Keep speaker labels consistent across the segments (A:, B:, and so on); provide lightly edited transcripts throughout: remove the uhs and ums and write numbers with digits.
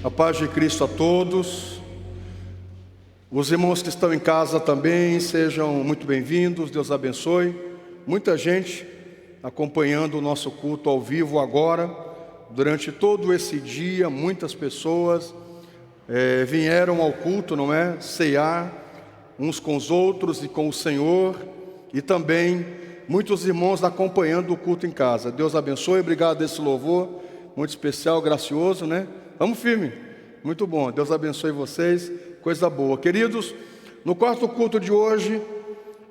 A: A paz de Cristo a todos. Os irmãos que estão em casa também, sejam muito bem-vindos, Deus abençoe. Muita gente acompanhando o nosso culto ao vivo agora. Durante todo esse dia, muitas pessoas vieram ao culto, não é? Cear uns com os outros e com o Senhor. E também muitos irmãos acompanhando o culto em casa. Deus abençoe, obrigado desse louvor, muito especial, gracioso, né? Vamos firme, muito bom, Deus abençoe vocês, coisa boa. Queridos, no quarto culto de hoje,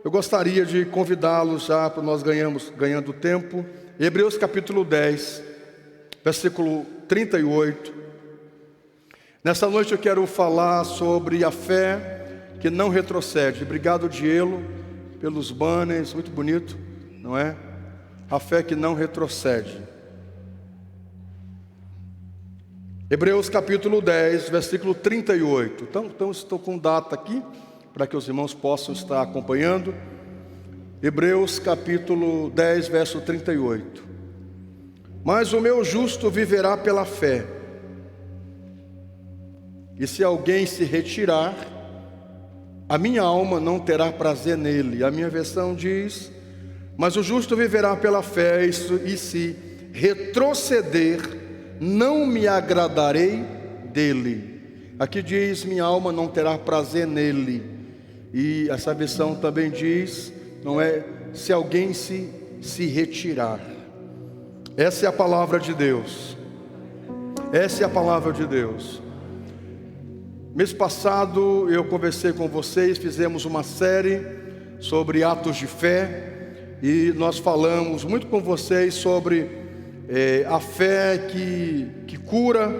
A: eu gostaria de convidá-los já para nós ganhando tempo. Hebreus capítulo 10, versículo 38. Nessa noite eu quero falar sobre a fé que não retrocede. Obrigado, Dielo, pelos banners, muito bonito, não é? A fé que não retrocede. Hebreus capítulo 10, versículo 38. Então estou com data aqui, para que os irmãos possam estar acompanhando. Hebreus capítulo 10, verso 38. Mas o meu justo viverá pela fé. E se alguém se retirar, a minha alma não terá prazer nele. A minha versão diz: mas o justo viverá pela fé, e se retroceder, não me agradarei dele. Aqui diz: minha alma não terá prazer nele. E essa versão também diz, não é, se alguém se retirar. Essa é a palavra de Deus. Essa é a palavra de Deus. Mês passado eu conversei com vocês, fizemos uma série sobre atos de fé. E nós falamos muito com vocês sobre a fé que cura,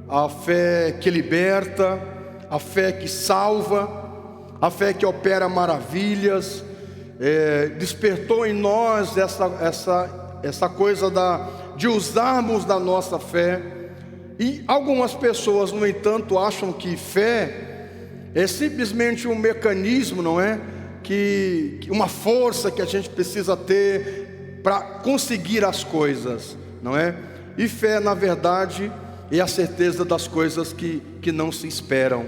A: a fé que liberta, a fé que salva, a fé que opera maravilhas. Despertou em nós essa coisa de usarmos da nossa fé. E algumas pessoas, no entanto, acham que fé é simplesmente um mecanismo, não é? Que uma força que a gente precisa ter para conseguir as coisas, não é? E fé, na verdade, é a certeza das coisas que não se esperam,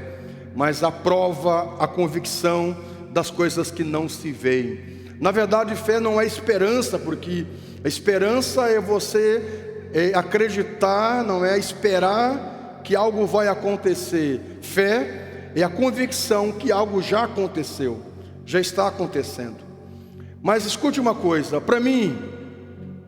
A: mas a prova, a convicção das coisas que não se veem. Na verdade, fé não é esperança, porque a esperança é você acreditar, não é? Esperar que algo vai acontecer. Fé é a convicção que algo já aconteceu, já está acontecendo. Mas escute uma coisa, para mim,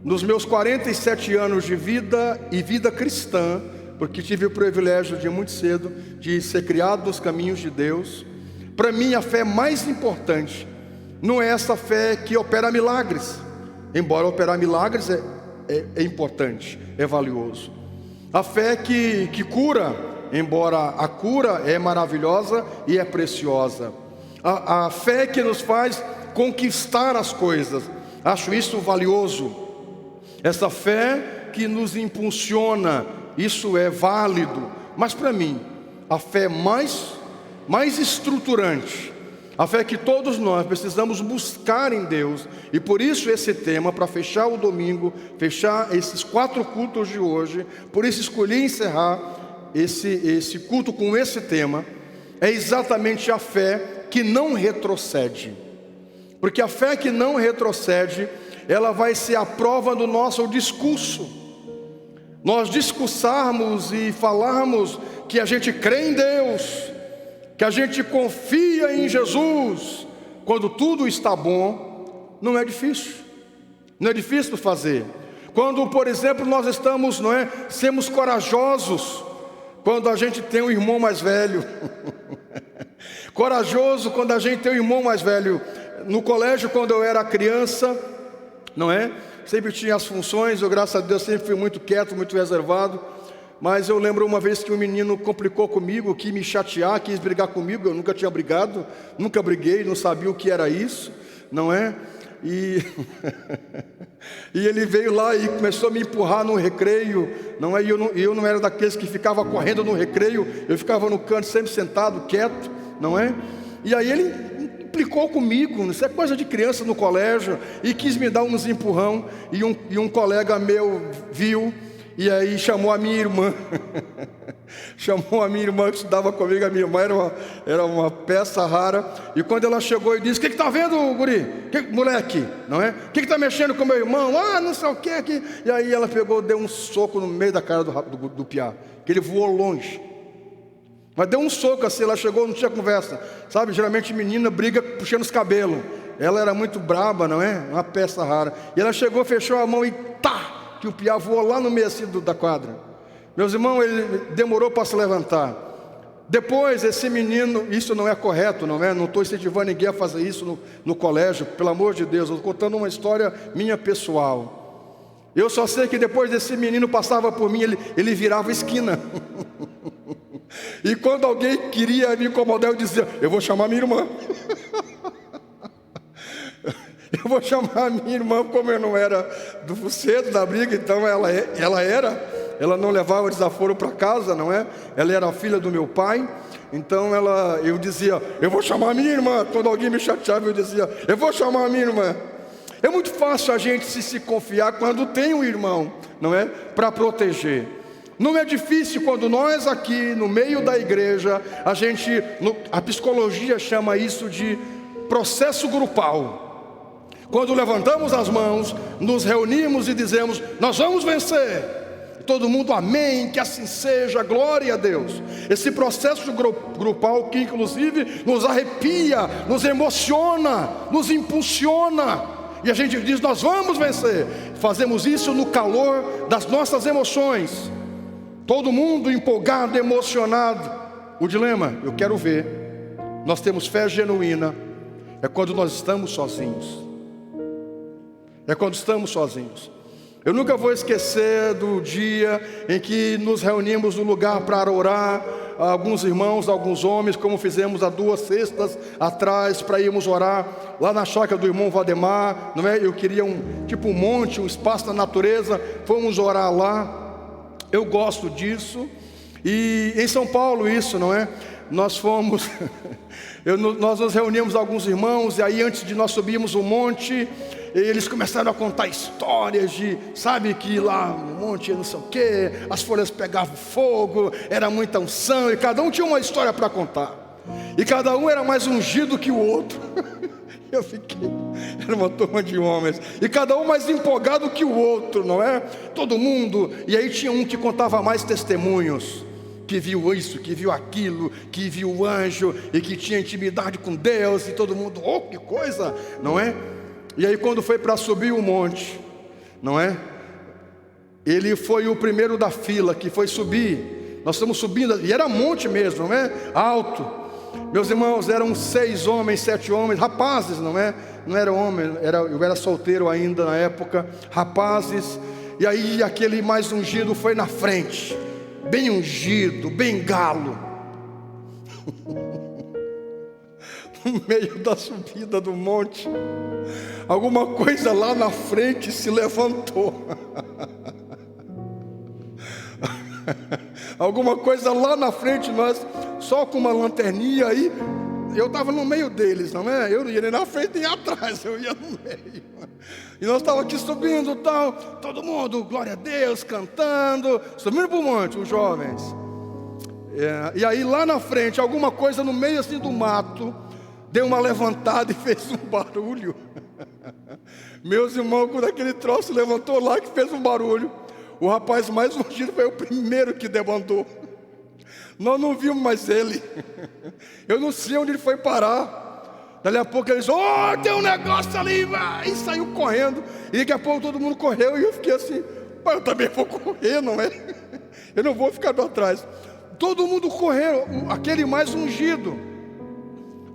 A: nos meus 47 anos de vida e vida cristã, porque tive o privilégio de muito cedo de ser criado nos caminhos de Deus, para mim a fé mais importante não é essa fé que opera milagres, embora operar milagres é importante, é valioso. A fé que cura, embora a cura é maravilhosa e é preciosa. A fé que nos faz conquistar as coisas, acho isso valioso. Essa fé que nos impulsiona, isso é válido. Mas para mim, a fé mais estruturante, a fé que todos nós precisamos buscar em Deus, e por isso esse tema, para fechar o domingo, fechar esses 4 cultos de hoje, por isso escolhi encerrar esse culto com esse tema, é exatamente a fé que não retrocede. Porque a fé que não retrocede, ela vai ser a prova do nosso discurso. Nós discursarmos e falarmos que a gente crê em Deus, que a gente confia em Jesus, quando tudo está bom, não é difícil. Não é difícil fazer. Quando, por exemplo, nós estamos, sermos corajosos, quando a gente tem um irmão mais velho. Corajoso quando a gente tem um irmão mais velho. No colégio, quando eu era criança, sempre tinha as funções. Eu, graças a Deus, sempre fui muito quieto, muito reservado. Mas eu lembro uma vez que um menino complicou comigo, quis me chatear, quis brigar comigo. Eu nunca tinha brigado, nunca briguei, não sabia o que era isso, E ele veio lá e começou a me empurrar no recreio, E eu não era daqueles que ficava correndo no recreio. Eu ficava no canto, sempre sentado, quieto, E aí ele implicou comigo, isso é coisa de criança no colégio, e quis me dar uns empurrão. E um colega meu viu, e aí chamou a minha irmã. chamou a minha irmã que estudava comigo. A minha irmã era uma peça rara. E quando ela chegou e disse: o que está vendo, guri? Moleque, não é? O que está mexendo com meu irmão? Ah, não sei o que aqui. E aí ela pegou, deu um soco no meio da cara do piá, que ele voou longe. Mas deu um soco assim, ela chegou, não tinha conversa. Sabe, geralmente menina briga puxando os cabelos. Ela era muito braba, não é? Uma peça rara. E ela chegou, fechou a mão e tá! Que o piá voou lá no meio assim da quadra. Meus irmãos, ele demorou para se levantar. Depois, esse menino, isso não é correto, não é? Não estou incentivando ninguém a fazer isso no colégio, pelo amor de Deus. Eu estou contando uma história minha pessoal. Eu só sei que depois desse menino passava por mim, ele virava esquina. E quando alguém queria me incomodar, eu dizia: eu vou chamar minha irmã. Eu vou chamar minha irmã, como eu não era do cedo da briga, então ela não levava desaforo para casa, não é? Ela era a filha do meu pai, então eu dizia: eu vou chamar minha irmã. Quando alguém me chateava, eu dizia: eu vou chamar minha irmã. É muito fácil a gente se confiar quando tem um irmão, não é? Para proteger. Não é difícil quando nós aqui no meio da igreja, a psicologia chama isso de processo grupal. Quando levantamos as mãos, nos reunimos e dizemos: nós vamos vencer. Todo mundo, amém, que assim seja, glória a Deus. Esse processo grupal que inclusive nos arrepia, nos emociona, nos impulsiona. E a gente diz: nós vamos vencer. Fazemos isso no calor das nossas emoções. Todo mundo empolgado, emocionado. O dilema, eu quero ver. Nós temos fé genuína. É quando nós estamos sozinhos. É quando estamos sozinhos. Eu nunca vou esquecer do dia em que nos reunimos no lugar para orar. Alguns irmãos, alguns homens, como fizemos há 2 sextas atrás, para irmos orar lá na chácara do irmão Valdemar, não é? Eu queria um monte, um espaço na natureza. Fomos orar lá. Eu gosto disso. E em São Paulo isso, não é? Nós fomos nós nos reunimos alguns irmãos. E aí antes de nós subirmos o monte, eles começaram a contar histórias de, sabe, que lá no monte não sei o que, as folhas pegavam fogo, era muita unção, e cada um tinha uma história para contar, e cada um era mais ungido que o outro. Eu fiquei, era uma turma de homens, e cada um mais empolgado que o outro, não é? Todo mundo. E aí tinha um que contava mais testemunhos, que viu isso, que viu aquilo, que viu o anjo, e que tinha intimidade com Deus. E todo mundo: oh, que coisa, não é? E aí quando foi para subir o monte, não é? Ele foi o primeiro da fila que foi subir. Nós estamos subindo, e era monte mesmo, não é? Alto. Meus irmãos, eram 6 homens, 7 homens, rapazes, não é? Não era homem, eu era solteiro ainda na época, rapazes. E aí aquele mais ungido foi na frente, bem ungido, bem galo. No meio da subida do monte, alguma coisa lá na frente se levantou. Alguma coisa lá na frente, nós só com uma lanterninha aí. Eu estava no meio deles, não é? Eu não ia nem na frente nem atrás, eu ia no meio. E nós estávamos aqui subindo, tal, todo mundo, glória a Deus, cantando, subindo para o monte, os jovens. E aí lá na frente, alguma coisa no meio assim do mato deu uma levantada e fez um barulho. Meus irmãos, quando aquele troço levantou lá, que fez um barulho, o rapaz mais ungido foi o primeiro que debandou. Nós não vimos mais ele. Eu não sei onde ele foi parar. Dali a pouco ele disse: oh, tem um negócio ali, vai! E saiu correndo. E daqui a pouco todo mundo correu. E eu fiquei assim: pai, eu também vou correr, não é? Eu não vou ficar para trás. Todo mundo correu. Aquele mais ungido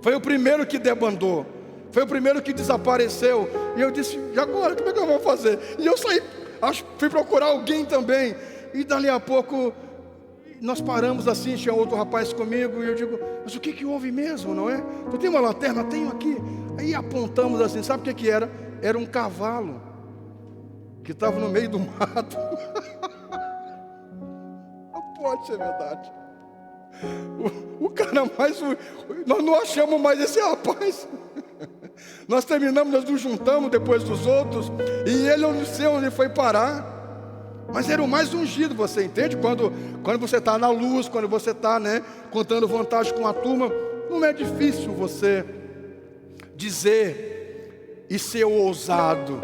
A: foi o primeiro que debandou. Foi o primeiro que desapareceu. E eu disse: e agora, como é que eu vou fazer? E eu saí, fui procurar alguém também. E dali a pouco nós paramos assim, tinha outro rapaz comigo. E eu digo: mas o que houve mesmo, não é? Tu tem uma lanterna? Tenho aqui. Aí apontamos assim, sabe o que era? Era um cavalo que estava no meio do mato. Não pode ser verdade. O cara mais... Nós não achamos mais esse rapaz. Nós terminamos, nós nos juntamos depois dos outros. E ele, eu não sei onde foi parar. Mas era o mais ungido, você entende? Quando você está na luz, quando você está, contando vantagem com a turma, não é difícil você dizer e ser ousado.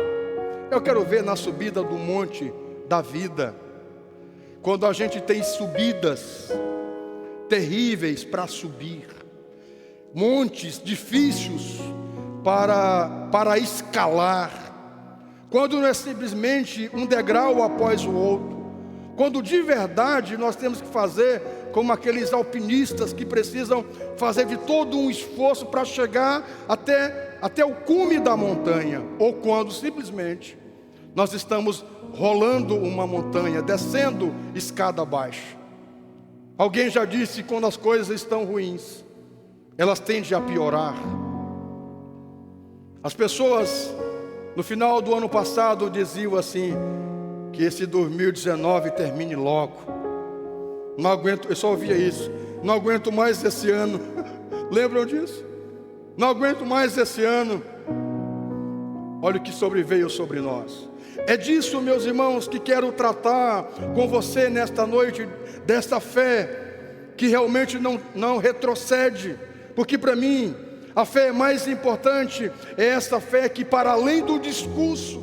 A: Eu quero ver na subida do monte da vida, quando a gente tem subidas terríveis para subir, montes difíceis para escalar, quando não é simplesmente um degrau após o outro, quando de verdade nós temos que fazer como aqueles alpinistas que precisam fazer de todo um esforço para chegar até o cume da montanha, ou quando simplesmente nós estamos rolando uma montanha, descendo escada abaixo. Alguém já disse, quando as coisas estão ruins, elas tendem a piorar. As pessoas no final do ano passado diziam assim, que esse 2019 termine logo. Não aguento, eu só ouvia isso. Não aguento mais esse ano. Lembram disso? Não aguento mais esse ano. Olha o que sobreveio sobre nós. É disso, meus irmãos, que quero tratar com você nesta noite, desta fé que realmente não retrocede, porque para mim a fé mais importante é essa fé que para além do discurso,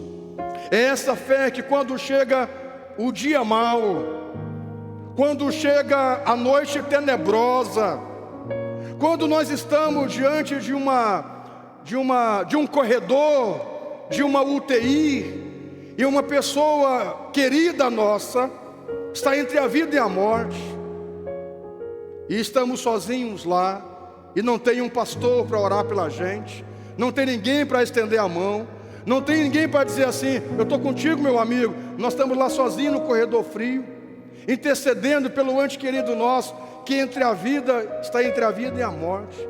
A: é essa fé que quando chega o dia mau, quando chega a noite tenebrosa, quando nós estamos diante de um corredor, de uma UTI, e uma pessoa querida nossa está entre a vida e a morte, e estamos sozinhos lá, e não tem um pastor para orar pela gente, não tem ninguém para estender a mão, não tem ninguém para dizer assim, eu estou contigo, meu amigo. Nós estamos lá sozinhos no corredor frio, intercedendo pelo ente querido nosso, que está entre a vida e a morte.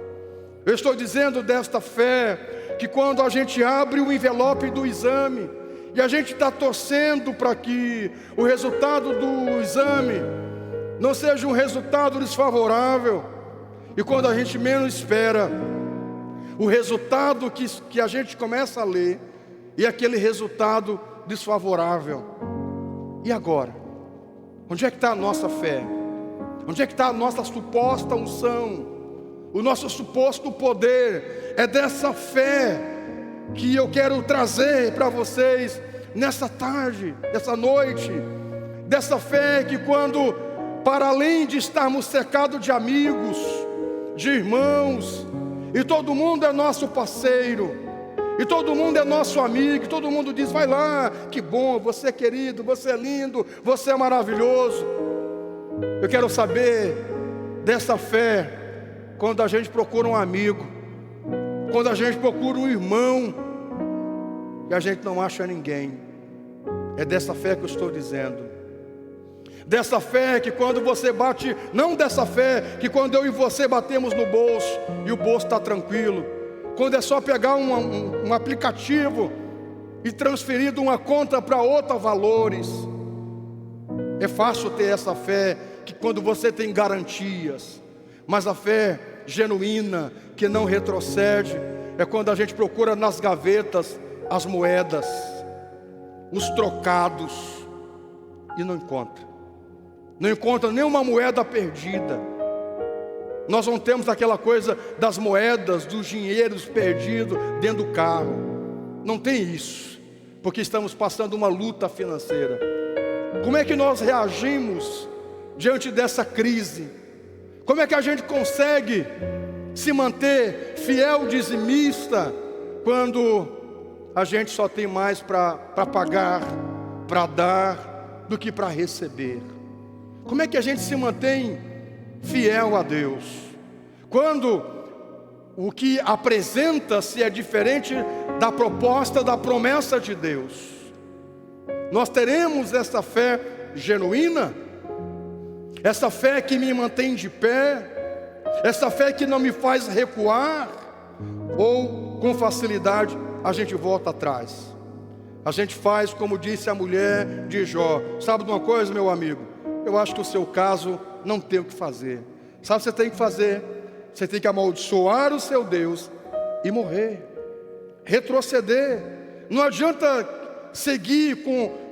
A: Eu estou dizendo desta fé, que quando a gente abre o envelope do exame, e a gente está torcendo para que o resultado do exame não seja um resultado desfavorável, e quando a gente menos espera, o resultado que a gente começa a ler, e aquele resultado desfavorável. E agora? Onde é que está a nossa fé? Onde é que está a nossa suposta unção? O nosso suposto poder? É dessa fé que eu quero trazer para vocês nessa tarde, nessa noite. Dessa fé que quando, para além de estarmos cercados de amigos, de irmãos, e todo mundo é nosso parceiro, e todo mundo é nosso amigo, e todo mundo diz, vai lá, que bom, você é querido, você é lindo, você é maravilhoso. Eu quero saber dessa fé, quando a gente procura um amigo, quando a gente procura um irmão, e a gente não acha ninguém. É dessa fé que eu estou dizendo. Dessa fé que quando você bate, não dessa fé que quando eu e você batemos no bolso, e o bolso está tranquilo, quando é só pegar um aplicativo e transferir de uma conta para outra valores. É fácil ter essa fé que quando você tem garantias, mas a fé genuína que não retrocede é quando a gente procura nas gavetas as moedas, os trocados, e não encontra nenhuma moeda perdida. Nós não temos aquela coisa das moedas, dos dinheiros perdidos dentro do carro. Não tem isso, porque estamos passando uma luta financeira. Como é que nós reagimos diante dessa crise? Como é que a gente consegue se manter fiel dizimista quando a gente só tem mais para pagar, para dar, do que para receber? Como é que a gente se mantém fiel a Deus quando o que apresenta-se é diferente da proposta, da promessa de Deus? Nós teremos essa fé genuína, essa fé que me mantém de pé, essa fé que não me faz recuar, ou com facilidade a gente volta atrás? A gente faz como disse a mulher de Jó. Sabe de uma coisa, meu amigo? Eu acho que o seu caso não tem o que fazer. Sabe o que você tem que fazer? Você tem que amaldiçoar o seu Deus e morrer, retroceder. Não adianta seguir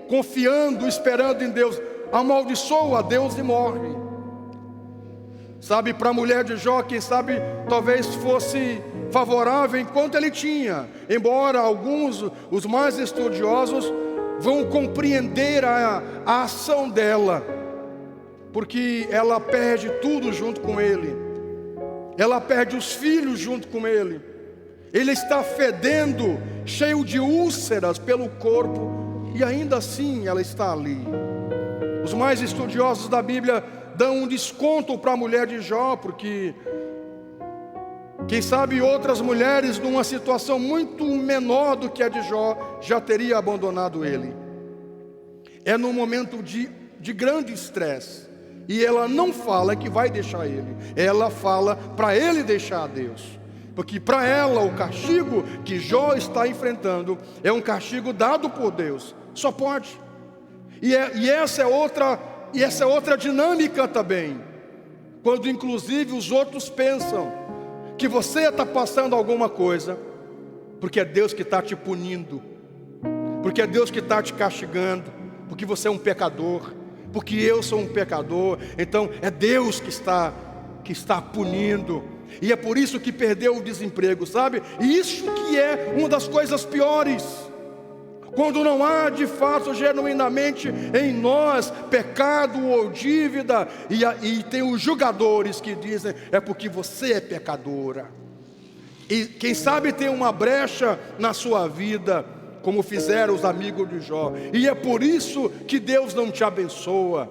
A: com confiando, esperando em Deus, amaldiçoa a Deus e morre. Sabe, para a mulher de Jó, quem sabe talvez fosse favorável enquanto ele tinha, embora alguns, os mais estudiosos, vão compreender a ação dela, porque ela perde tudo junto com ele, ela perde os filhos junto com ele, ele está fedendo, cheio de úlceras pelo corpo, e ainda assim ela está ali. Os mais estudiosos da Bíblia dão um desconto para a mulher de Jó, porque quem sabe outras mulheres numa situação muito menor do que a de Jó já teria abandonado ele. É num momento de grande estresse, e ela não fala que vai deixar ele, ela fala para ele deixar a Deus, porque para ela o castigo que Jó está enfrentando é um castigo dado por Deus, só pode. E essa é outra dinâmica também, quando inclusive os outros pensam que você está passando alguma coisa, porque é Deus que está te punindo, porque é Deus que está te castigando, porque você é um pecador, porque eu sou um pecador, então é Deus que está punindo, e é por isso que perdeu o desemprego, sabe? E isso que é uma das coisas piores, quando não há de fato genuinamente em nós pecado ou dívida, e tem os julgadores que dizem, é porque você é pecadora, e quem sabe tem uma brecha na sua vida, como fizeram os amigos de Jó, e é por isso que Deus não te abençoa,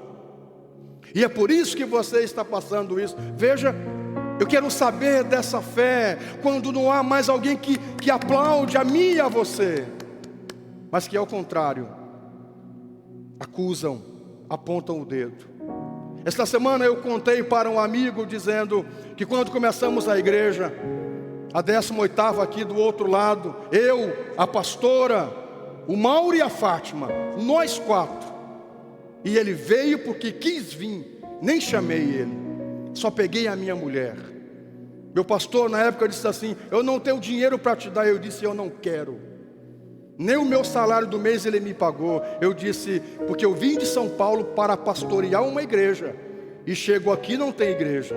A: e é por isso que você está passando isso. Veja, eu quero saber dessa fé, quando não há mais alguém que aplaude a mim e a você, mas que ao contrário, acusam, apontam o dedo. Esta semana eu contei para um amigo, dizendo que quando começamos a igreja, a 18ª aqui do outro lado, eu, a pastora, o Mauro e a Fátima, nós 4, e ele veio porque quis vir, nem chamei ele, só peguei a minha mulher. Meu pastor na época disse assim, eu não tenho dinheiro para te dar. Eu disse, eu não quero, nem o meu salário do mês ele me pagou. Eu disse, porque eu vim de São Paulo para pastorear uma igreja, e chego aqui e não tem igreja.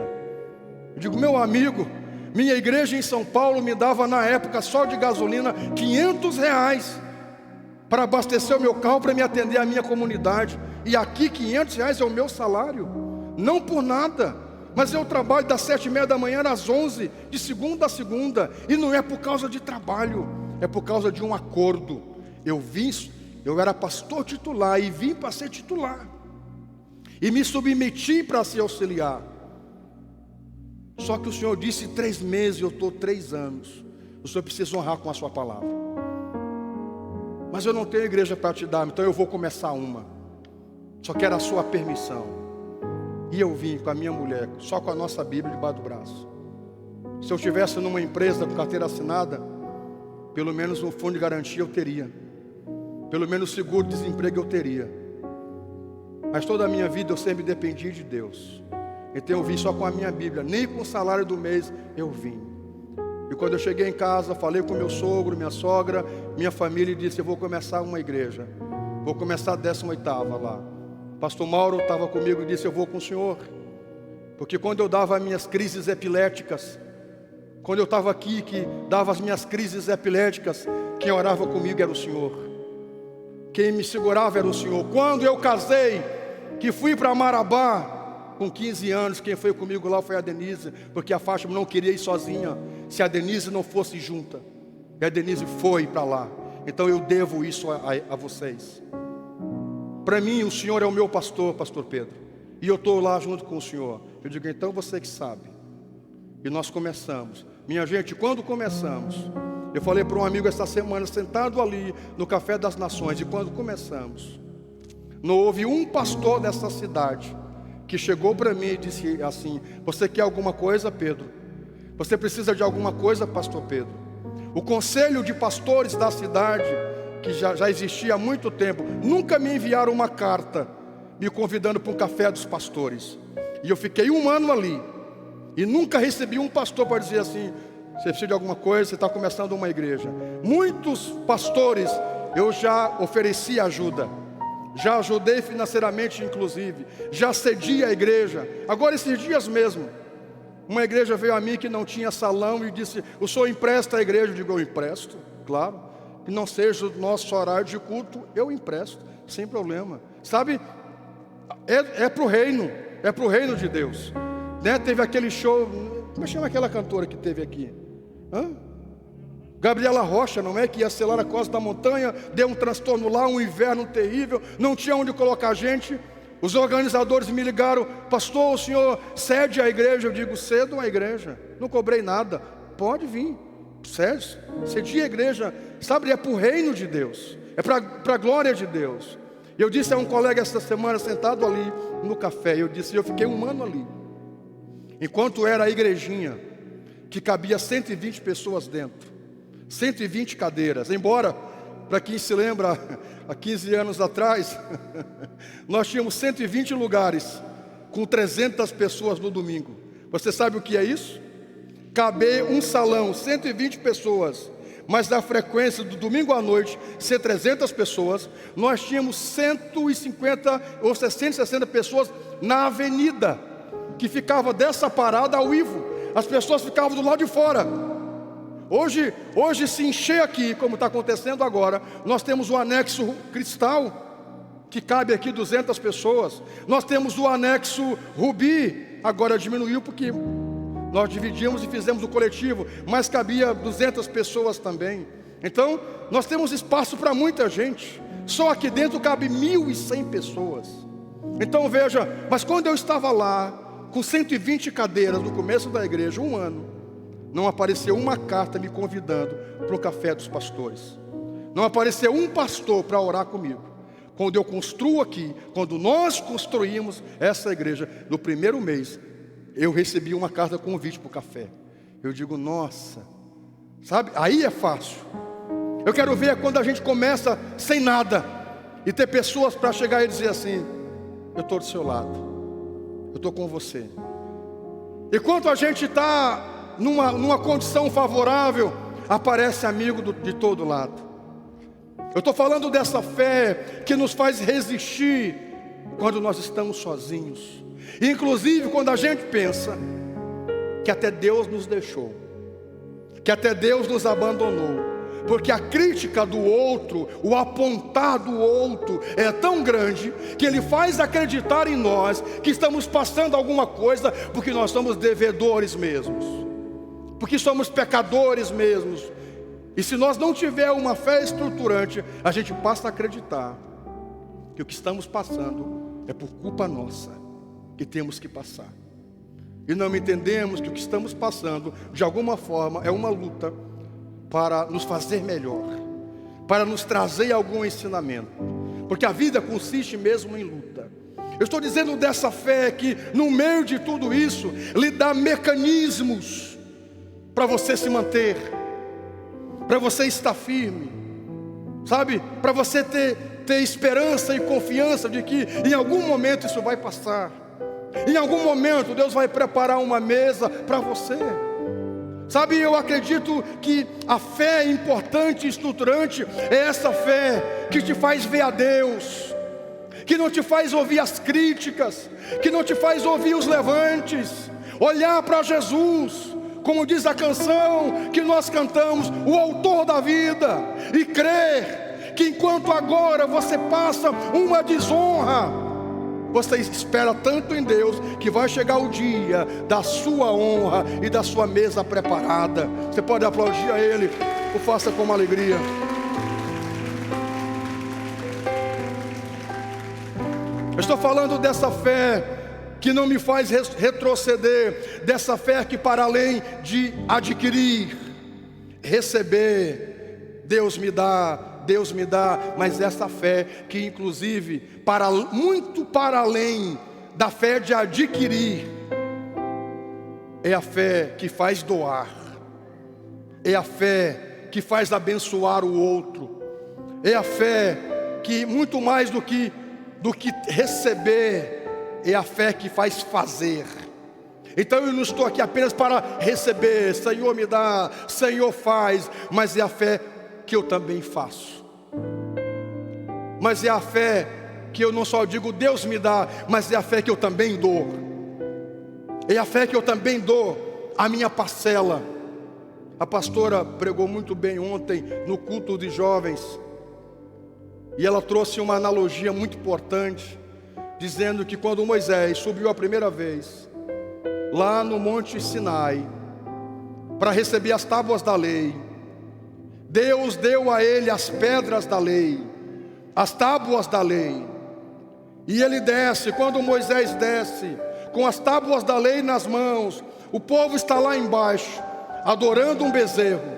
A: Eu digo, meu amigo, minha igreja em São Paulo me dava na época só de gasolina R$500 para abastecer o meu carro, para me atender a minha comunidade, e aqui R$500 é o meu salário, não por nada, mas eu trabalho das 7h30 da manhã às 11, de segunda a segunda, e não é por causa de trabalho, é por causa de um acordo. Eu era pastor titular e vim para ser titular, e me submeti para ser auxiliar. Só que o Senhor disse 3 meses, eu estou 3 anos. O Senhor precisa honrar com a sua palavra. Mas eu não tenho igreja para te dar, então eu vou começar uma. Só quero a sua permissão. E eu vim com a minha mulher, só com a nossa Bíblia debaixo do braço. Se eu estivesse numa empresa com carteira assinada, pelo menos um fundo de garantia eu teria, pelo menos seguro-desemprego eu teria. Mas toda a minha vida eu sempre dependi de Deus. Então eu vim só com a minha Bíblia, nem com o salário do mês eu vim. E quando eu cheguei em casa, falei com meu sogro, minha sogra, minha família, e disse, eu vou começar uma igreja, vou começar a 18ª lá. Pastor Mauro estava comigo e disse, eu vou com o senhor, porque quando eu dava as minhas crises epiléticas, quando eu estava aqui, que dava as minhas crises epiléticas, quem orava comigo era o Senhor, quem me segurava era o Senhor. Quando eu casei, que fui para Marabá, com 15 anos, quem foi comigo lá foi a Denise, porque a Fátima não queria ir sozinha, se a Denise não fosse junta, e a Denise foi para lá. Então eu devo isso a vocês. Para mim o Senhor é o meu pastor, pastor Pedro, e eu estou lá junto com o Senhor. Eu digo, então você que sabe. E nós começamos. Minha gente, quando começamos, eu falei para um amigo esta semana, sentado ali no Café das Nações, e quando começamos, não houve um pastor dessa cidade que chegou para mim e disse assim, você quer alguma coisa, Pedro? Você precisa de alguma coisa, pastor Pedro? O conselho de pastores da cidade, que já existia há muito tempo, nunca me enviaram uma carta me convidando para um café dos pastores. E eu fiquei 1 ano ali, e nunca recebi um pastor para dizer assim, você precisa de alguma coisa, você está começando uma igreja. Muitos pastores eu já ofereci ajuda, já ajudei financeiramente inclusive, já cedi a igreja. Agora esses dias mesmo, uma igreja veio a mim que não tinha salão e disse: o senhor empresta a igreja? Eu digo: eu empresto, claro. Que não seja o nosso horário de culto, eu empresto, sem problema. Sabe, é para o reino de Deus, né? Teve aquele show, como chama aquela cantora que teve aqui? Gabriela Rocha, não é? Que ia ser lá na costa da montanha, deu um transtorno lá, um inverno terrível, não tinha onde colocar gente. Os organizadores me ligaram: pastor, o senhor cede a igreja? Eu digo: cedo a igreja, não cobrei nada, pode vir, cedi a igreja. Sabe, é para o reino de Deus, é para a glória de Deus. Eu disse a um colega esta semana, sentado ali no café, eu fiquei um ano ali, enquanto era a igrejinha, que cabia 120 pessoas dentro, 120 cadeiras, embora, para quem se lembra, há 15 anos atrás, nós tínhamos 120 lugares, com 300 pessoas no domingo. Você sabe o que é isso? Caber um salão, 120 pessoas, mas da frequência do domingo à noite ser 300 pessoas, nós tínhamos 150 ou 160 pessoas na avenida, que ficava dessa parada ao Ivo. As pessoas ficavam do lado de fora. Hoje se encher aqui, como está acontecendo agora, nós temos o anexo Cristal, que cabe aqui 200 pessoas. Nós temos o anexo Rubi, agora diminuiu porque nós dividimos e fizemos o coletivo, mas cabia 200 pessoas também. Então, nós temos espaço para muita gente. Só aqui dentro cabe 1.100 pessoas. Então veja, mas quando eu estava lá, com 120 cadeiras no começo da igreja, um ano, não apareceu uma carta me convidando para o café dos pastores. Não apareceu um pastor para orar comigo. Quando eu construo aqui, quando nós construímos essa igreja, no primeiro mês, eu recebi uma carta convite para o café. Eu digo: nossa, sabe, aí é fácil. Eu quero ver quando a gente começa sem nada, e ter pessoas para chegar e dizer assim: eu estou do seu lado, eu estou com você. E quando a gente está numa condição favorável, aparece amigo de todo lado. Eu estou falando dessa fé que nos faz resistir quando nós estamos sozinhos. Inclusive quando a gente pensa que até Deus nos deixou, que até Deus nos abandonou, porque a crítica do outro, o apontar do outro é tão grande que ele faz acreditar em nós que estamos passando alguma coisa, porque nós somos devedores mesmos, porque somos pecadores mesmos. E se nós não tiver uma fé estruturante, a gente passa a acreditar que o que estamos passando é por culpa nossa, que temos que passar. E não entendemos que o que estamos passando, de alguma forma, é uma luta para nos fazer melhor, para nos trazer algum ensinamento, porque a vida consiste mesmo em luta. Eu estou dizendo dessa fé que no meio de tudo isso lhe dá mecanismos para você se manter, para você estar firme, sabe, para você ter esperança e confiança de que em algum momento isso vai passar. Em algum momento Deus vai preparar uma mesa para você. Sabe, eu acredito que a fé importante e estruturante é essa fé que te faz ver a Deus, que não te faz ouvir as críticas, que não te faz ouvir os levantes, olhar para Jesus, como diz a canção que nós cantamos, o autor da vida, e crer que enquanto agora você passa uma desonra, você espera tanto em Deus que vai chegar o dia da sua honra e da sua mesa preparada. Você pode aplaudir a Ele, o faça com alegria. Eu estou falando dessa fé que não me faz retroceder, dessa fé que para além de adquirir, receber, Deus me dá, mas essa fé que inclusive, muito para além da fé de adquirir, é a fé que faz doar, é a fé que faz abençoar o outro, é a fé que muito mais do que receber, é a fé que faz fazer. Então eu não estou aqui apenas para receber, Senhor me dá, Senhor faz, mas é a fé que eu também faço. Mas é a fé que eu não só digo Deus me dá, mas é a fé que eu também dou. É a fé que eu também dou a minha parcela. A pastora pregou muito bem ontem no culto de jovens, e ela trouxe uma analogia muito importante, dizendo que quando Moisés subiu a primeira vez lá no Monte Sinai para receber as tábuas da lei, Deus deu a ele as pedras da lei, as tábuas da lei, e ele desce. Quando Moisés desce com as tábuas da lei nas mãos, o povo está lá embaixo adorando um bezerro,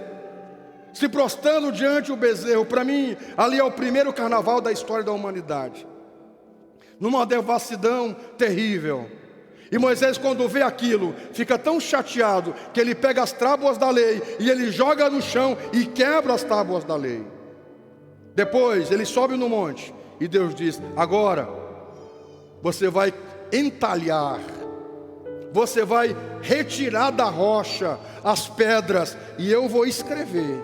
A: se prostrando diante do bezerro. Para mim, ali é o primeiro carnaval da história da humanidade, numa devassidão terrível. E Moisés, quando vê aquilo, fica tão chateado que ele pega as tábuas da lei e ele joga no chão e quebra as tábuas da lei. Depois ele sobe no monte e Deus diz: agora você vai entalhar, você vai retirar da rocha as pedras e eu vou escrever.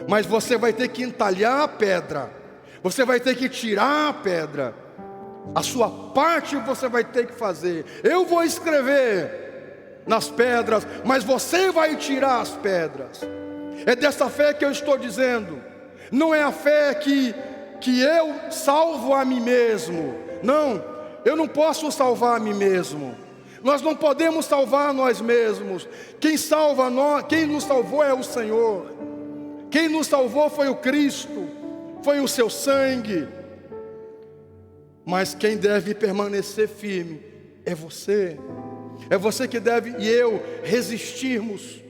A: Mas você vai ter que entalhar a pedra, você vai ter que tirar a pedra, a sua parte você vai ter que fazer. Eu vou escrever nas pedras, mas você vai tirar as pedras. É dessa fé que eu estou dizendo. Não é a fé que eu salvo a mim mesmo. Não, eu não posso salvar a mim mesmo. Nós não podemos salvar nós mesmos. Quem salva nós, quem nos salvou é o Senhor. Quem nos salvou foi o Cristo, foi o seu sangue. Mas quem deve permanecer firme é você. É você que deve e eu resistirmos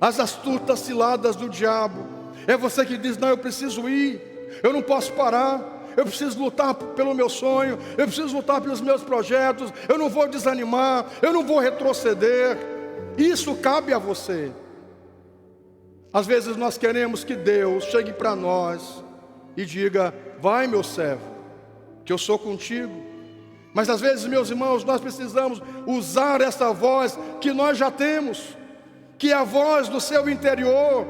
A: às astutas ciladas do diabo. É você que diz: não, eu preciso ir, eu não posso parar. Eu preciso lutar pelo meu sonho, eu preciso lutar pelos meus projetos, eu não vou desanimar, eu não vou retroceder. Isso cabe a você. Às vezes nós queremos que Deus chegue para nós e diga: vai, meu servo, que eu sou contigo. Mas às vezes, meus irmãos, nós precisamos usar essa voz que nós já temos, que é a voz do seu interior,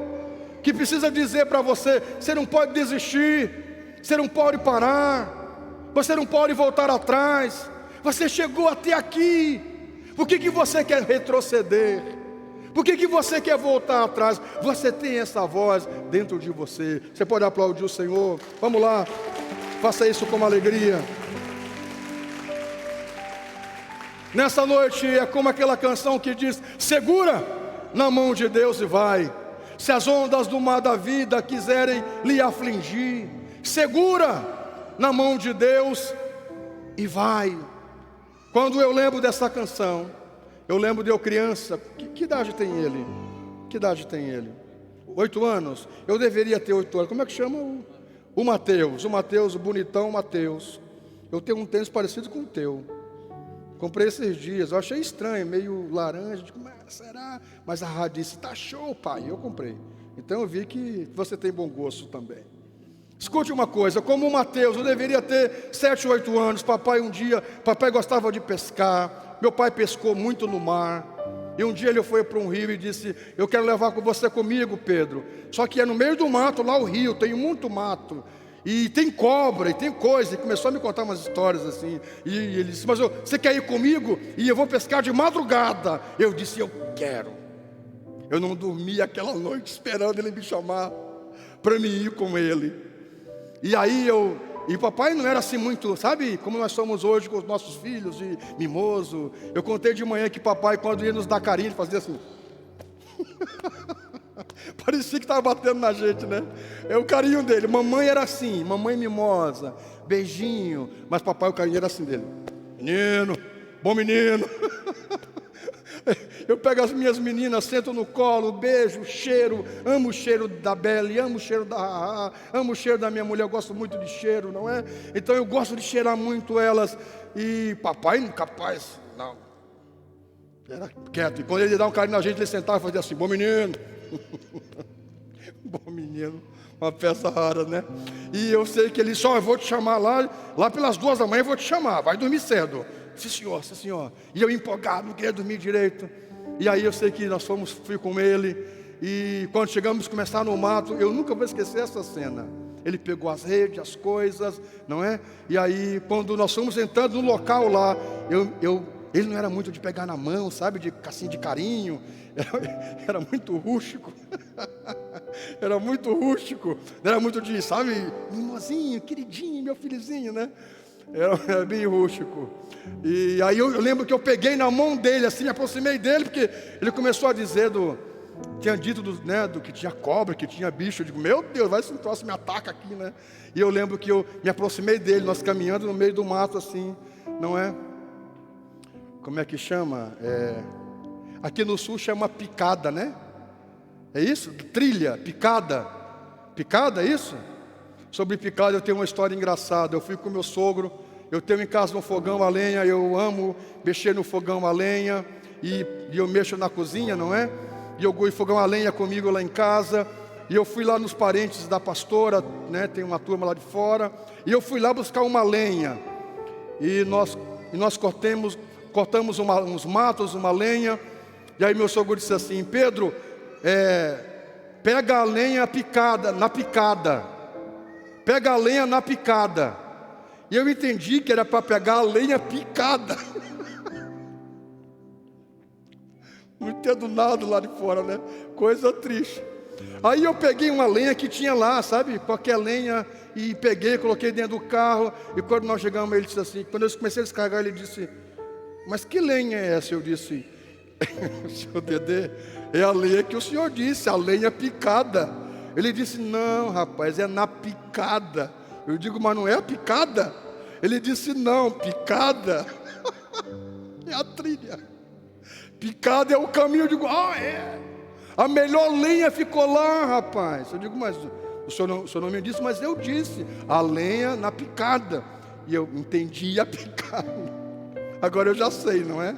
A: que precisa dizer para você: você não pode desistir, você não pode parar, você não pode voltar atrás, você chegou até aqui, por que você quer retroceder? Por que você quer voltar atrás? Você tem essa voz dentro de você. Você pode aplaudir o Senhor? Vamos lá, faça isso com alegria. Nessa noite é como aquela canção que diz: segura na mão de Deus e vai. Se as ondas do mar da vida quiserem lhe afligir, segura na mão de Deus e vai. Quando eu lembro dessa canção, eu lembro de eu criança. Que idade tem ele? Que idade tem ele? 8 anos? Eu deveria ter 8 anos. Como é que chama o Mateus? O Mateus, o bonitão Mateus. Eu tenho um tênis parecido com o teu. Comprei esses dias. Eu achei estranho, meio laranja. Digo, será? Mas a Rá disse: tá show, pai. Eu comprei. Então eu vi que você tem bom gosto também. Escute uma coisa, como o Mateus, eu deveria ter 7, 8 anos. Papai gostava de pescar. Meu pai pescou muito no mar. E um dia ele foi para um rio e disse: eu quero levar com você comigo, Pedro. Só que é no meio do mato, lá o rio, tem muito mato. E tem cobra, e tem coisa. E começou a me contar umas histórias assim. E ele disse: mas você quer ir comigo? E eu vou pescar de madrugada. Eu disse: eu quero. Eu não dormi aquela noite esperando ele me chamar para me ir com ele. E aí e papai não era assim muito, sabe, como nós somos hoje com os nossos filhos, de mimoso. Eu contei de manhã que papai, quando ia nos dar carinho, ele fazia assim. Parecia que estava batendo na gente, né? É o carinho dele. Mamãe era assim, mamãe mimosa, beijinho. Mas papai, o carinho era assim dele: menino, bom menino. Eu pego as minhas meninas, sento no colo, beijo, cheiro. Amo o cheiro da Belle, amo o cheiro da Rá, amo o cheiro da minha mulher. Eu gosto muito de cheiro, não é? Então eu gosto de cheirar muito elas. E papai, capaz, não, era quieto. E quando ele dá um carinho na gente, ele sentava e fazia assim: bom menino. Bom menino, uma peça rara, né? E eu sei que ele só: eu vou te chamar lá pelas 2 da manhã, eu vou te chamar, vai dormir cedo. Sim senhor, sim senhor. E eu empolgado, não queria dormir direito. E aí eu sei que fui com ele. E quando chegamos a começar no mato, eu nunca vou esquecer essa cena. ele pegou as redes, as coisas, não é? E aí, quando nós fomos entrando no local lá, ele não era muito de pegar na mão, sabe, assim, de carinho, era muito rústico, era muito rústico, era muito de, sabe, mimosinho, queridinho, meu filhozinho, né? Era bem rústico. E aí eu lembro que eu peguei na mão dele, assim, me aproximei dele, porque ele começou a dizer tinha dito do que tinha cobra, que tinha bicho. Eu digo, meu Deus, vai se um troço me ataca aqui, né? E eu lembro que eu me aproximei dele, nós caminhando no meio do mato assim, não é? Como é que chama? Aqui no sul chama picada, né? É isso? Trilha, picada. Picada, é isso? Sobre picada eu tenho uma história engraçada. Eu fui com meu sogro, eu tenho em casa um fogão a lenha, eu amo mexer no fogão a lenha, e eu mexo na cozinha, não é? E eu gosto de fogão a lenha comigo lá em casa. E eu fui lá nos parentes da pastora, né? Tem uma turma lá de fora. E eu fui lá buscar uma lenha. E nós cortamos uns matos, uma lenha. E aí meu sogro disse assim, Pedro, pega a lenha na picada. Pega a lenha na picada. E eu entendi que era para pegar a lenha picada. Não entendo nada lá de fora, né? Coisa triste. Aí eu peguei uma lenha que tinha lá, sabe? Qualquer lenha, e peguei, coloquei dentro do carro. E quando nós chegamos, ele disse assim, quando eu comecei a descarregar, ele disse, mas que lenha é essa? Eu disse, senhor Dedê, é a lenha que o senhor disse, a lenha picada. Ele disse, não rapaz, é na picada. Eu digo, mas não é a picada? Ele disse, não, picada é a trilha. Picada é o caminho. Eu digo, é. A melhor lenha ficou lá, rapaz. Eu digo, mas o senhor não me disse, mas eu disse, a lenha na picada. E eu entendi a picada. Agora eu já sei, não é?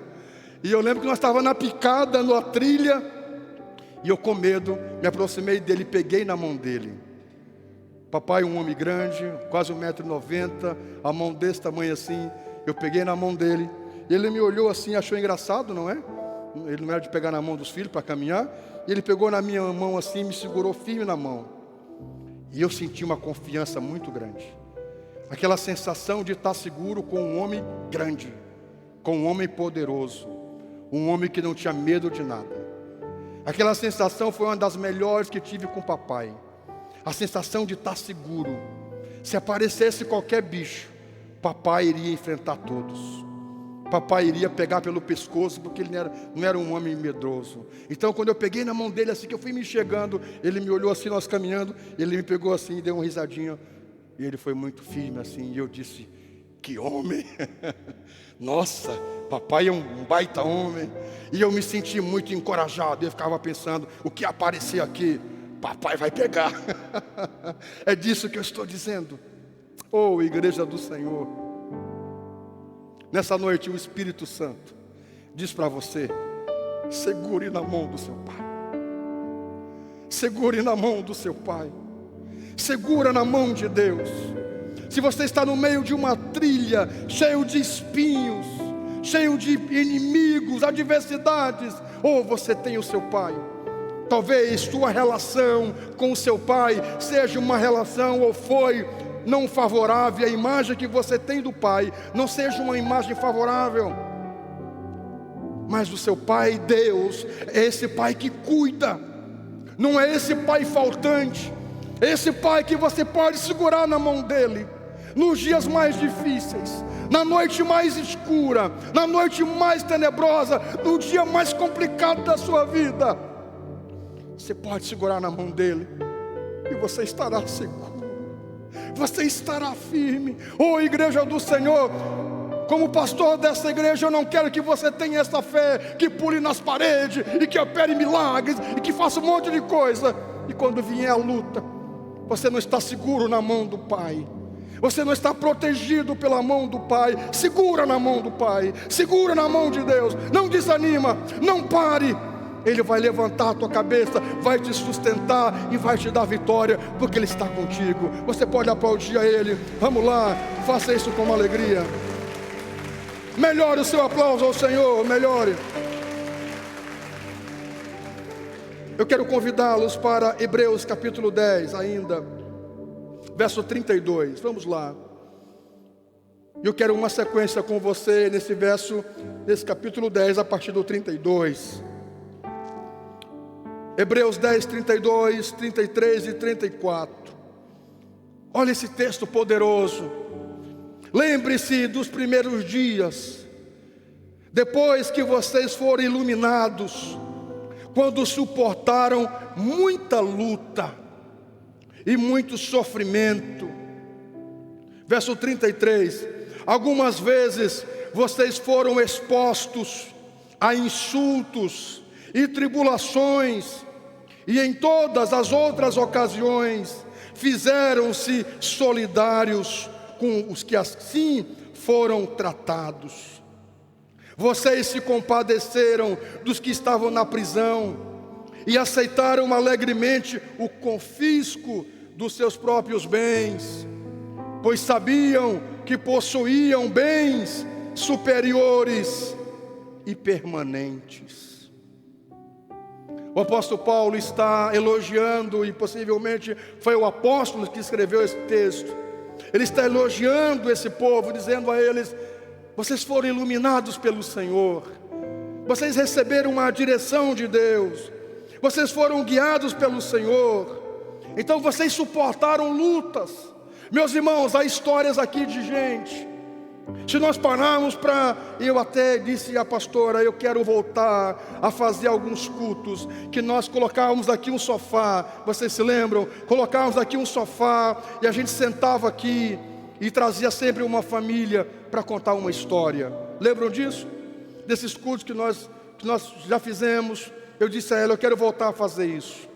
A: E eu lembro que nós estávamos na picada, na trilha, e eu com medo, me aproximei dele, peguei na mão dele. Papai, um homem grande, quase 1,90 m, a mão desse tamanho assim. Eu peguei na mão dele, e ele me olhou assim, achou engraçado, não é? Ele não era de pegar na mão dos filhos para caminhar. E ele pegou na minha mão assim, me segurou firme na mão. E eu senti uma confiança muito grande. Aquela sensação de estar seguro com um homem grande, com um homem poderoso, um homem que não tinha medo de nada. Aquela sensação foi uma das melhores que tive com o papai. A sensação de estar seguro. Se aparecesse qualquer bicho, papai iria enfrentar todos. Papai iria pegar pelo pescoço, porque ele não era um homem medroso. Então quando eu peguei na mão dele, assim que eu fui me chegando, ele me olhou assim, nós caminhando, ele me pegou assim e deu uma risadinha. E ele foi muito firme assim, e eu disse, que homem! Nossa, papai é um baita homem. E eu me senti muito encorajado, eu ficava pensando, o que aparecer aqui, papai vai pegar. É disso que eu estou dizendo. Oh, igreja do Senhor. Nessa noite o Espírito Santo diz para você, segure na mão do seu pai. Segure na mão do seu pai. Segura na mão de Deus. Se você está no meio de uma trilha, cheio de espinhos, cheio de inimigos, adversidades, ou você tem o seu pai. Talvez sua relação com o seu pai seja uma relação, ou foi, não favorável. A imagem que você tem do pai não seja uma imagem favorável. Mas o seu pai, Deus, é esse pai que cuida. Não é esse pai faltante. É esse pai que você pode segurar na mão dele nos dias mais difíceis, na noite mais escura, na noite mais tenebrosa, no dia mais complicado da sua vida. Você pode segurar na mão dele e você estará seguro. Você estará firme. Oh, igreja do Senhor, como pastor dessa igreja, eu não quero que você tenha essa fé que pule nas paredes e que opere milagres e que faça um monte de coisa, e quando vier a luta, você não está seguro na mão do Pai. Você não está protegido pela mão do Pai. Segura na mão do Pai. Segura na mão de Deus. Não desanima, não pare. Ele vai levantar a tua cabeça, vai te sustentar e vai te dar vitória, porque Ele está contigo. Você pode aplaudir a Ele. Vamos lá, faça isso com alegria. Melhore o seu aplauso ao Senhor, melhore. Eu quero convidá-los para Hebreus capítulo 10 ainda. verso 32. Vamos lá. Eu quero uma sequência com você nesse capítulo 10, a partir do 32. Hebreus 10, 32, 33 e 34. Olha esse texto poderoso. Lembre-se dos primeiros dias, depois que vocês foram iluminados, quando suportaram muita luta e muito sofrimento. Verso 33. Algumas vezes vocês foram expostos a insultos e tribulações, e em todas as outras ocasiões fizeram-se solidários com os que assim foram tratados. Vocês se compadeceram dos que estavam na prisão e aceitaram alegremente o confisco dos seus próprios bens, pois sabiam que possuíam bens superiores e permanentes. O apóstolo Paulo está elogiando, e possivelmente foi o apóstolo que escreveu esse texto. Ele está elogiando esse povo, dizendo a eles: vocês foram iluminados pelo Senhor, vocês receberam uma direção de Deus, vocês foram guiados pelo Senhor, então vocês suportaram lutas. Meus irmãos, há histórias aqui de gente. Se nós pararmos para... Eu até disse à pastora, eu quero voltar a fazer alguns cultos, que nós colocávamos aqui um sofá. Vocês se lembram? Colocávamos aqui um sofá e a gente sentava aqui e trazia sempre uma família para contar uma história. Lembram disso? Desses cultos que nós já fizemos. Eu disse a ela, eu quero voltar a fazer isso,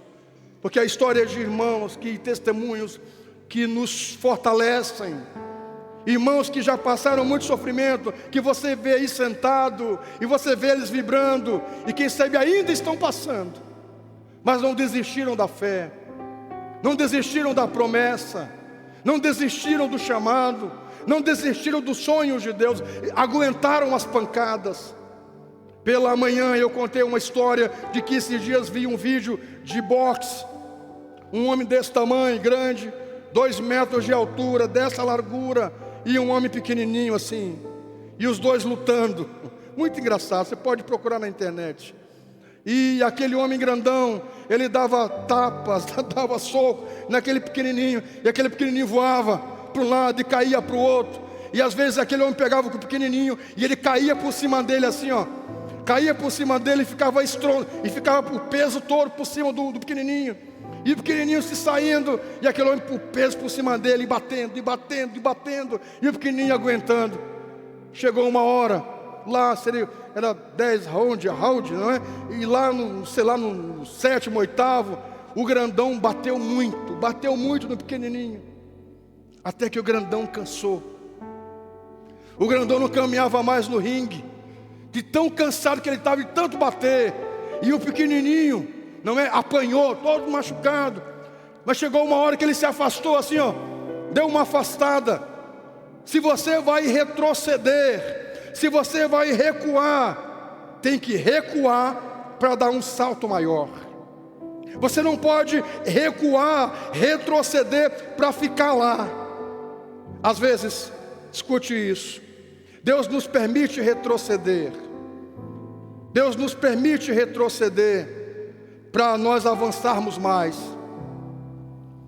A: porque a história de irmãos, que testemunhos que nos fortalecem, irmãos que já passaram muito sofrimento, que você vê aí sentado, e você vê eles vibrando, e quem sabe ainda estão passando, mas não desistiram da fé, não desistiram da promessa, não desistiram do chamado, não desistiram dos sonhos de Deus, aguentaram as pancadas. Pela manhã eu contei uma história de que esses dias vi um vídeo de boxe, um homem desse tamanho, grande, 2 metros de altura, dessa largura, e um homem pequenininho assim, e os dois lutando. Muito engraçado, você pode procurar na internet. E aquele homem grandão, ele dava tapas, dava soco naquele pequenininho, e aquele pequenininho voava para um lado e caía para o outro. E às vezes aquele homem pegava o pequenininho e ele caía por cima dele assim, ó. Caía por cima dele e ficava o peso todo por cima do pequenininho. E o pequenininho se saindo, e aquele homem com o peso por cima dele, e batendo, e batendo, e batendo, e o pequenininho aguentando. Chegou uma hora, lá era 10 round, não é? E lá no 7º, 8º, o grandão bateu muito no pequenininho, até que o grandão cansou. O grandão não caminhava mais no ringue, de tão cansado que ele estava, de tanto bater. E o pequenininho, não é, apanhou, todo machucado. Mas chegou uma hora que ele se afastou assim, ó, deu uma afastada. Se você vai retroceder, se você vai recuar, tem que recuar para dar um salto maior. Você não pode recuar, retroceder para ficar lá. Às vezes, escute isso, Deus nos permite retroceder. Deus nos permite retroceder para nós avançarmos mais.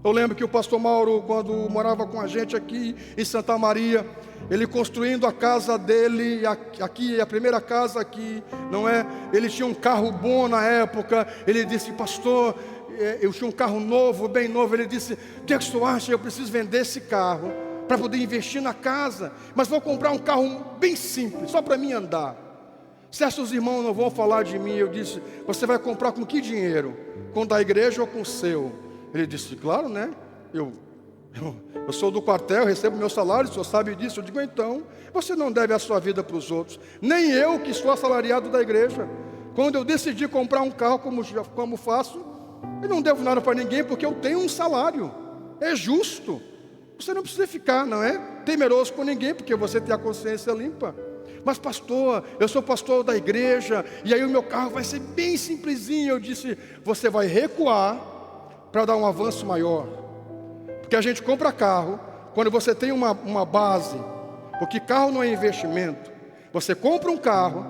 A: Eu lembro que o pastor Mauro, quando morava com a gente aqui em Santa Maria, ele construindo a casa dele, aqui, a primeira casa aqui, não é? Ele tinha um carro bom na época. Ele disse: pastor, eu tinha um carro novo, bem novo. Ele disse: o que é que você acha? Eu preciso vender esse carro para poder investir na casa, mas vou comprar um carro bem simples, só para mim andar. Certos irmãos não vão falar de mim. Eu disse: você vai comprar com que dinheiro? Com o da igreja ou com o seu? Ele disse: claro, né? Eu sou do quartel, recebo meu salário, o senhor sabe disso. Eu digo: então, você não deve a sua vida para os outros. Nem eu, que sou assalariado da igreja, quando eu decidi comprar um carro como faço, eu não devo nada para ninguém, porque eu tenho um salário. É justo. Você não precisa ficar, não é, temeroso com ninguém, porque você tem a consciência limpa. Mas pastor, eu sou pastor da igreja, e aí o meu carro vai ser bem simplesinho. Eu disse: você vai recuar para dar um avanço maior, Porque a gente compra carro quando você tem uma base. Porque carro não é investimento. Você compra um carro,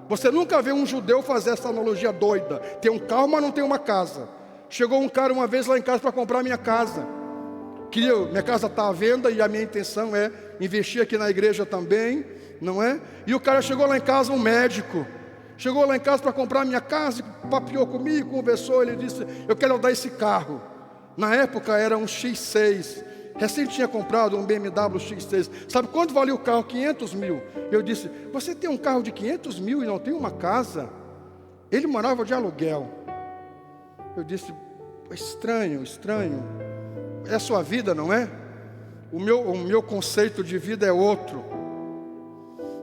A: você nunca vê um judeu fazer essa analogia doida. Tem um carro, mas não tem uma casa. Chegou um cara uma vez lá em casa para comprar minha casa. Minha casa está à venda e a minha intenção é investir aqui na igreja também, não é? E o cara chegou lá em casa, um médico. Chegou lá em casa para comprar minha casa, papeou comigo, conversou, ele disse, eu quero dar esse carro. Na época era um X6, recém tinha comprado um BMW X6. Sabe quanto valia o carro? 500 mil. Eu disse, você tem um carro de 500 mil e não tem uma casa? Ele morava de aluguel. Eu disse, estranho. É a sua vida, não é? O meu conceito de vida é outro.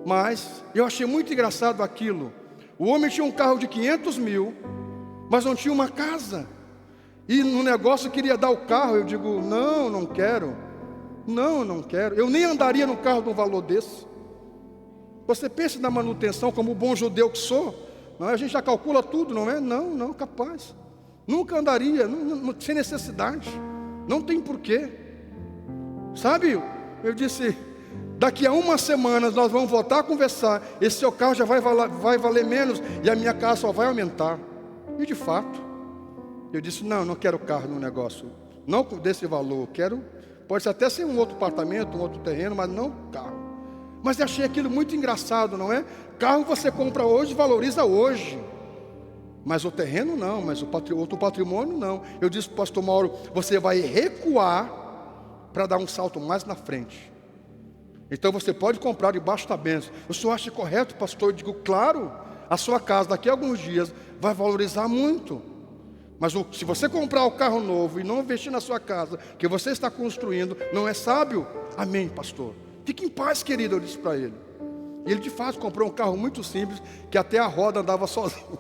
A: Mas eu achei muito engraçado aquilo. O homem tinha um carro de 500 mil, mas não tinha uma casa. E no negócio queria dar o carro. Eu digo, não quero. Não quero. Eu nem andaria no carro de um valor desse. Você pensa na manutenção como o bom judeu que sou? Não, a gente já calcula tudo, não é? Não, capaz. Nunca andaria, sem necessidade. Não tem porquê. Sabe, eu disse, daqui a uma semana nós vamos voltar a conversar. Esse seu carro já vai valer menos e a minha casa só vai aumentar. E de fato, eu disse, não quero carro no negócio. Não desse valor, pode até ser um outro apartamento, um outro terreno, mas não carro. Mas eu achei aquilo muito engraçado, não é? Carro você compra hoje, valoriza hoje. Mas o terreno não, mas o outro patrimônio não. Eu disse para o pastor Mauro, você vai recuar para dar um salto mais na frente. Então você pode comprar debaixo da bênção. O senhor acha correto, pastor? Eu digo, claro, a sua casa daqui a alguns dias vai valorizar muito. Mas se você comprar o carro novo e não investir na sua casa, que você está construindo, não é sábio? Amém, pastor. Fique em paz, querido, eu disse para ele. E ele de fato comprou um carro muito simples, que até a roda andava sozinho.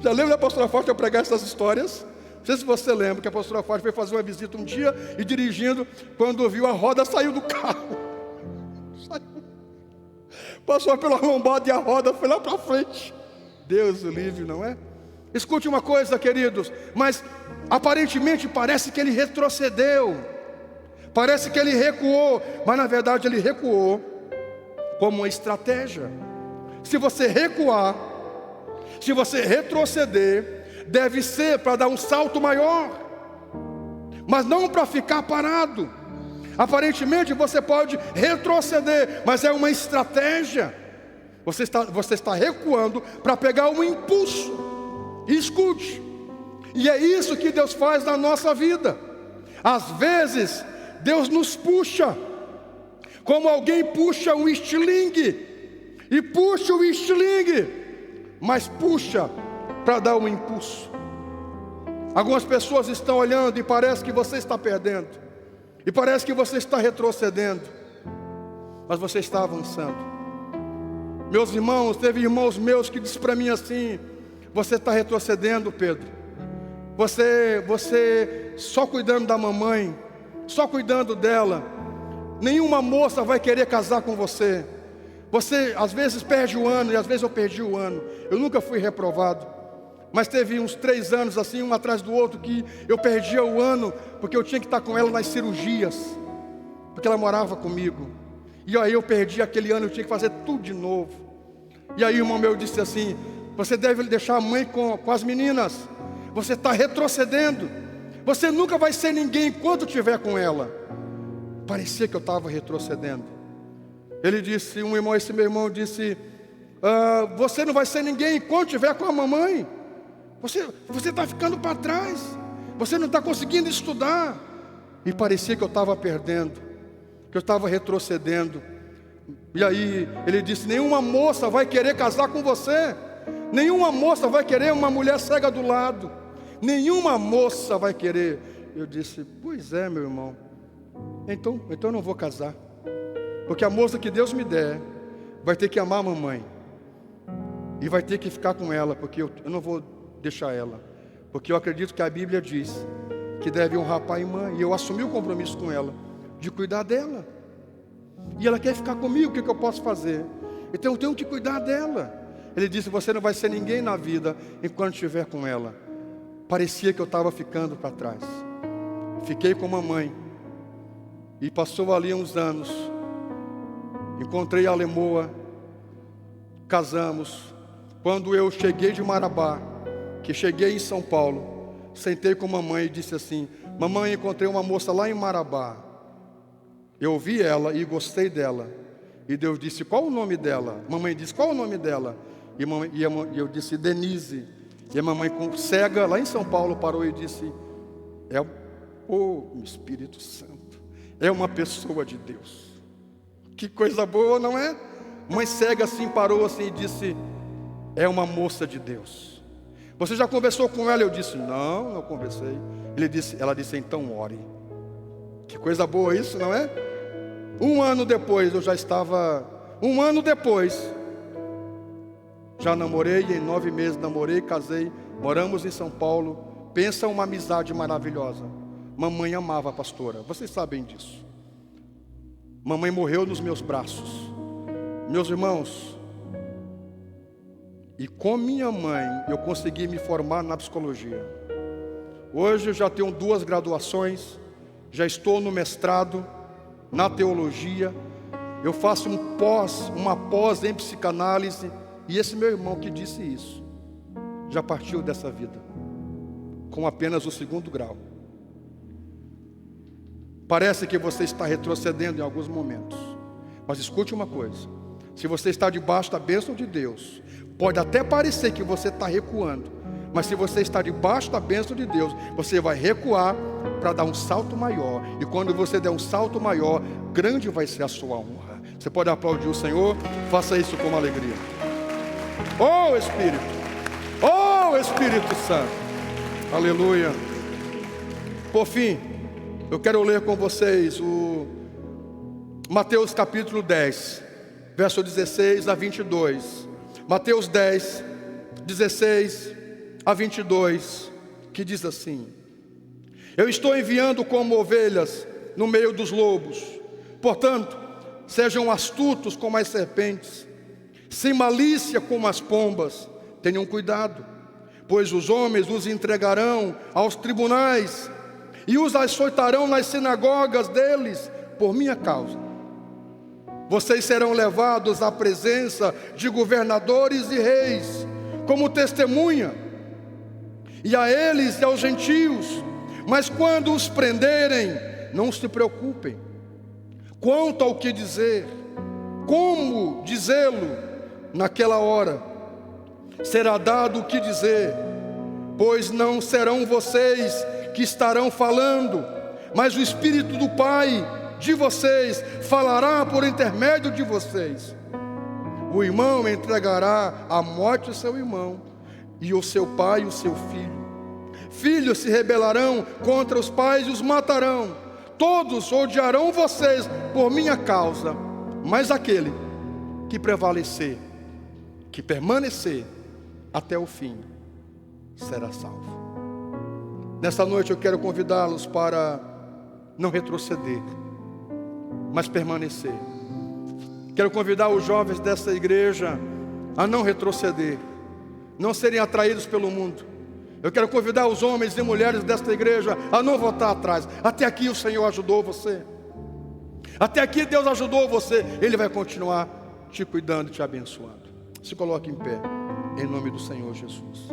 A: Já lembra da pastora Fátima eu pregar essas histórias? Não sei se você lembra que a pastora Fátima foi fazer uma visita um dia e dirigindo, quando viu a roda, saiu do carro. Passou pela lombada e a roda foi lá para frente. Deus o livre, não é? Escute uma coisa, queridos, mas aparentemente parece que ele retrocedeu, parece que ele recuou, mas na verdade ele recuou como uma estratégia. Se você recuar, se você retroceder, deve ser para dar um salto maior, mas não para ficar parado. Aparentemente você pode retroceder, mas é uma estratégia. Você está recuando para pegar um impulso. E escute, e é isso que Deus faz na nossa vida. Às vezes Deus nos puxa, como alguém puxa um estilingue, e puxa o estilingue, mas puxa para dar um impulso. Algumas pessoas estão olhando e parece que você está perdendo, e parece que você está retrocedendo, mas você está avançando. Meus irmãos, teve irmãos meus que disseram para mim assim, você está retrocedendo, Pedro. Você só cuidando da mamãe, só cuidando dela. Nenhuma moça vai querer casar com você. Você às vezes perde o ano, e às vezes eu perdi o ano. Eu nunca fui reprovado, mas teve uns 3 anos assim, um atrás do outro, que eu perdia o ano, porque eu tinha que estar com ela nas cirurgias, porque ela morava comigo. E aí eu perdi aquele ano, eu tinha que fazer tudo de novo. E aí o irmão meu disse assim, você deve deixar a mãe com as meninas. Você está retrocedendo. Você nunca vai ser ninguém enquanto estiver com ela. Parecia que eu estava retrocedendo. Ele disse, esse meu irmão disse, você não vai ser ninguém enquanto estiver com a mamãe. Você está ficando para trás. Você não está conseguindo estudar. E parecia que eu estava perdendo, que eu estava retrocedendo. E aí ele disse, nenhuma moça vai querer casar com você. Nenhuma moça vai querer uma mulher cega do lado. Nenhuma moça vai querer. Eu disse, pois é, meu irmão. Então eu não vou casar. Porque a moça que Deus me der vai ter que amar a mamãe. E vai ter que ficar com ela, porque eu não vou deixar ela. Porque eu acredito que a Bíblia diz que deve honrar pai e mãe. E eu assumi o compromisso com ela, de cuidar dela. E ela quer ficar comigo, o que eu posso fazer? Então eu tenho que cuidar dela. Ele disse, você não vai ser ninguém na vida enquanto estiver com ela. Parecia que eu estava ficando para trás. Fiquei com a mamãe. E passou ali uns anos. Encontrei a Lemoa. Casamos. Quando eu cheguei de Marabá, que cheguei em São Paulo, sentei com a mamãe e disse assim: mamãe, encontrei uma moça lá em Marabá. Eu ouvi ela e gostei dela. E Deus disse: qual o nome dela? Mamãe disse: qual o nome dela? E eu disse: Denise. E a mamãe, cega, lá em São Paulo, parou e disse: é o Espírito Santo, é uma pessoa de Deus. Que coisa boa, não é? Mãe cega assim, parou assim e disse: é uma moça de Deus. Você já conversou com ela? Eu disse: não conversei. Ela disse: então ore. Que coisa boa isso, não é? Um ano depois, já namorei, em 9 meses namorei, casei, moramos em São Paulo. Pensa uma amizade maravilhosa. Mamãe amava a pastora, vocês sabem disso. Mamãe morreu nos meus braços. Meus irmãos, e com minha mãe eu consegui me formar na psicologia. Hoje eu já tenho 2 graduações, já estou no mestrado na teologia. Eu faço uma pós em psicanálise. E esse meu irmão que disse isso já partiu dessa vida com apenas o 2º grau. Parece que você está retrocedendo em alguns momentos, mas escute uma coisa: se você está debaixo da bênção de Deus, pode até parecer que você está recuando, mas se você está debaixo da bênção de Deus, você vai recuar para dar um salto maior. E quando você der um salto maior, grande vai ser a sua honra. Você pode aplaudir o Senhor? Faça isso com alegria. Oh Espírito, oh Espírito Santo, aleluia. Por fim, eu quero ler com vocês o Mateus capítulo 10, verso 16 a 22. Mateus 10, 16 a 22, que diz assim: eu estou enviando como ovelhas no meio dos lobos. Portanto, sejam astutos como as serpentes, sem malícia como as pombas. Tenham cuidado, pois os homens os entregarão aos tribunais e os açoitarão nas sinagogas deles por minha causa. Vocês serão levados à presença de governadores e reis como testemunha, e a eles e aos gentios. Mas quando os prenderem, não se preocupem quanto ao que dizer, como dizê-lo naquela hora. Será dado o que dizer, pois não serão vocês que estarão falando, mas o Espírito do Pai de vocês falará por intermédio de vocês. O irmão entregará à morte o seu irmão, e o seu pai o seu filho. Filhos se rebelarão contra os pais e os matarão. Todos odiarão vocês por minha causa, mas aquele que prevalecer, que permanecer até o fim, será salvo. Nesta noite eu quero convidá-los para não retroceder, mas permanecer. Quero convidar os jovens dessa igreja a não retroceder, não serem atraídos pelo mundo. Eu quero convidar os homens e mulheres desta igreja a não voltar atrás. Até aqui o Senhor ajudou você, até aqui Deus ajudou você, Ele vai continuar te cuidando e te abençoando. Se coloque em pé, em nome do Senhor Jesus.